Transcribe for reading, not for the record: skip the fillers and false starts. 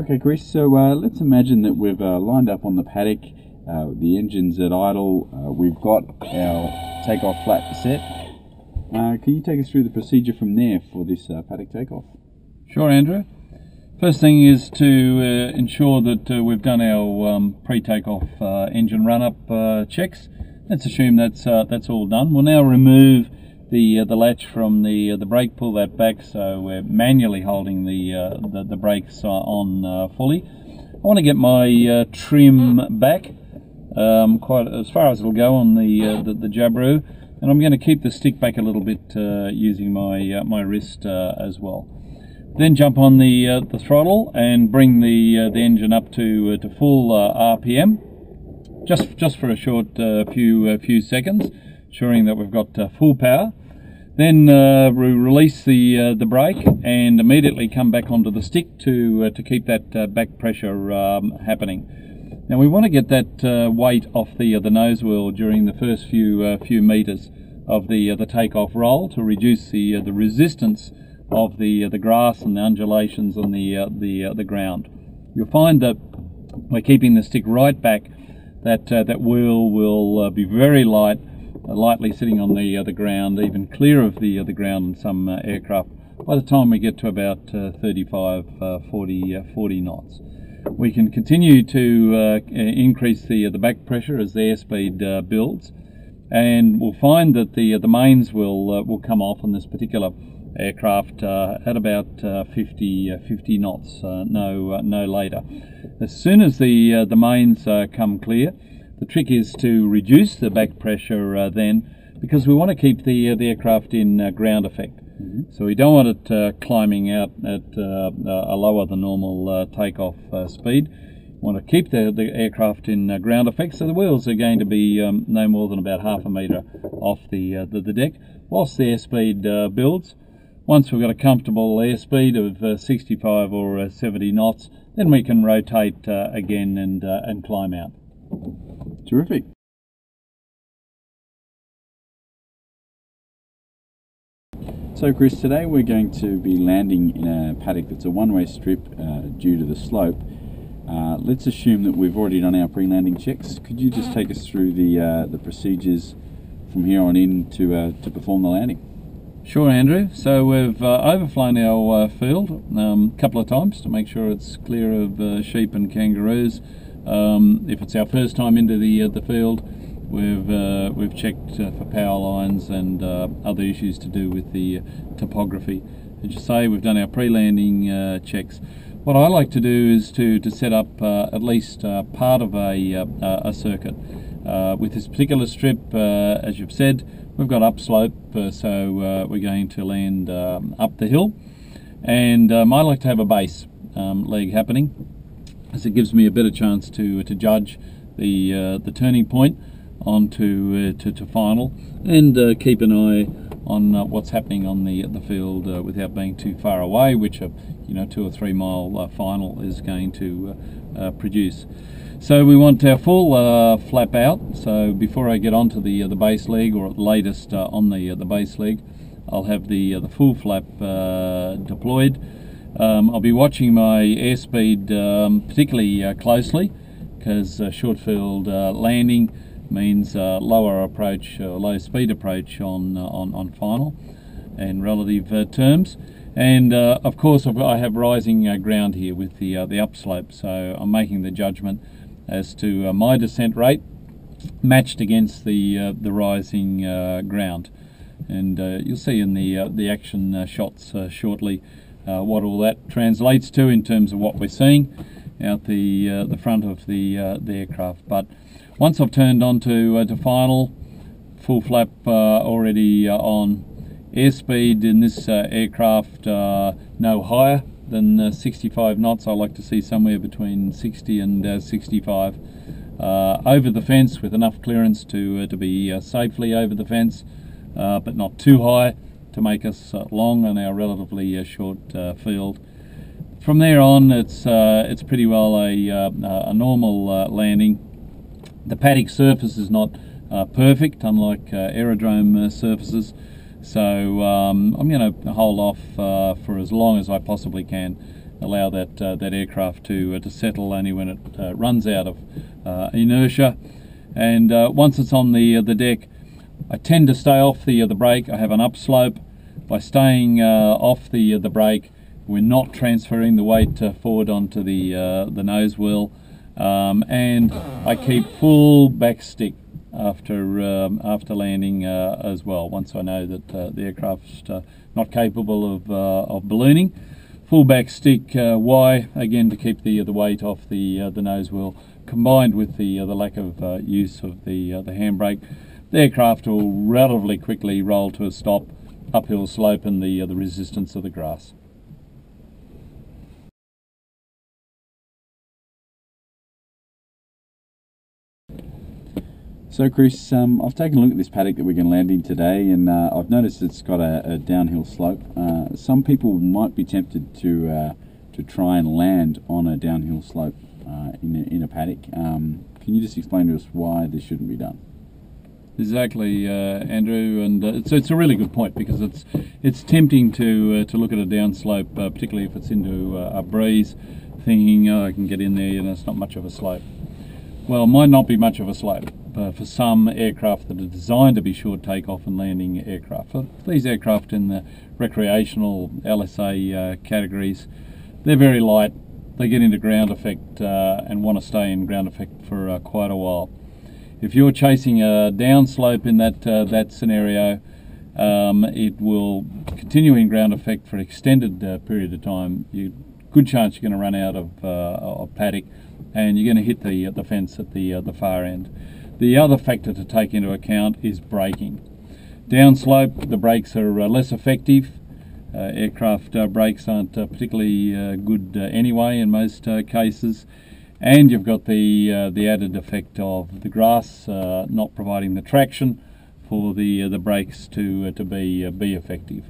Okay, Chris, so let's imagine that we've lined up on the paddock, the engine's at idle, we've got our takeoff flap set. Can you take us through the procedure from there for this paddock takeoff? Sure, Andrew. First thing is to ensure that we've done our pre-takeoff engine run-up checks. Let's assume that's all done. We'll now remove the latch from the brake, pull that back so we're manually holding the brakes on fully. I want to get my trim back quite as far as it'll go on the Jabroo, and I'm going to keep the stick back a little bit using my wrist as well. Then jump on the throttle and bring the engine up to full RPM, just for a short few seconds, ensuring that we've got full power. Then we release the brake and immediately come back onto the stick to keep that back pressure happening. Now we want to get that weight off the nose wheel during the first few meters of the takeoff roll to reduce the resistance of the grass and the undulations on the ground. You'll find that by keeping the stick right back, that wheel will be very lightly sitting on the ground, even clear of the ground in some aircraft by the time we get to about 35, 40 knots. We can continue to increase the back pressure as the airspeed builds, and we'll find that the mains will come off on this particular aircraft at about 50 knots, no later. As soon as the mains come clear, the trick is to reduce the back pressure then, because we want to keep the aircraft in ground effect. So we don't want it climbing out at a lower than normal takeoff speed. We want to keep the aircraft in ground effect, so the wheels are going to be no more than about half a metre off the deck, whilst the airspeed builds. Once we've got a comfortable airspeed of 65 or 70 knots, then we can rotate again and climb out. Terrific. So Chris, today we're going to be landing in a paddock that's a one-way strip due to the slope. Let's assume that we've already done our pre-landing checks. Could you just take us through the procedures from here on in to perform the landing? Sure, Andrew. So we've overflown our field a couple of times to make sure it's clear of sheep and kangaroos. If it's our first time into the field, we've checked for power lines and other issues to do with the topography. As you say, we've done our pre-landing checks. What I like to do is to set up at least part of a circuit. With this particular strip, as you've said, we've got upslope, so we're going to land up the hill, and I like to have a base leg happening, as it gives me a better chance to judge the turning point onto to final, and keep an eye on what's happening on the field without being too far away, which a 2 or 3 mile final is going to produce. So we want our full flap out. So before I get onto the base leg, or at latest on the base leg, I'll have the full flap deployed. I'll be watching my airspeed particularly closely, because short field landing means lower approach, low speed approach on final and relative terms. And of course I have rising ground here with the upslope, so I'm making the judgment as to my descent rate matched against the rising ground. And you'll see in the action shots shortly what all that translates to in terms of what we're seeing out the front of the aircraft. But once I've turned on to final, full flap already on, airspeed in this aircraft no higher than 65 knots. I like to see somewhere between 60 and 65. Over the fence with enough clearance to be safely over the fence, but not too high to make us long on our relatively short field. From there on, it's pretty well a normal landing. The paddock surface is not perfect, unlike aerodrome surfaces, so I'm going to hold off for as long as I possibly can allow that aircraft to settle only when it runs out of inertia. And once it's on the deck, I tend to stay off the brake. I have an upslope. By staying off the brake, we're not transferring the weight forward onto the nose wheel, and I keep full back stick after landing as well. Once I know that the aircraft's not capable of ballooning, full back stick. Why? Again, to keep the weight off the nose wheel, combined with the lack of use of the handbrake. The aircraft will relatively quickly roll to a stop, uphill slope, and the resistance of the grass. So Chris, I've taken a look at this paddock that we're going to land in today, and I've noticed it's got a downhill slope. Some people might be tempted to try and land on a downhill slope in a paddock. Can you just explain to us why this shouldn't be done? Exactly, Andrew, and it's a really good point, because it's tempting to look at a downslope, particularly if it's into a breeze, thinking, oh, I can get in there and it's not much of a slope. Well, it might not be much of a slope for some aircraft that are designed to be short takeoff and landing aircraft. For these aircraft in the recreational LSA categories, they're very light. They get into ground effect and want to stay in ground effect for quite a while. If you're chasing a downslope in that scenario, it will continue in ground effect for an extended period of time. Good chance you're going to run out of paddock, and you're going to hit the fence at the far end. The other factor to take into account is braking. Downslope, the brakes are less effective. Aircraft brakes aren't particularly good anyway in most cases. And you've got the added effect of the grass not providing the traction for the brakes to be effective.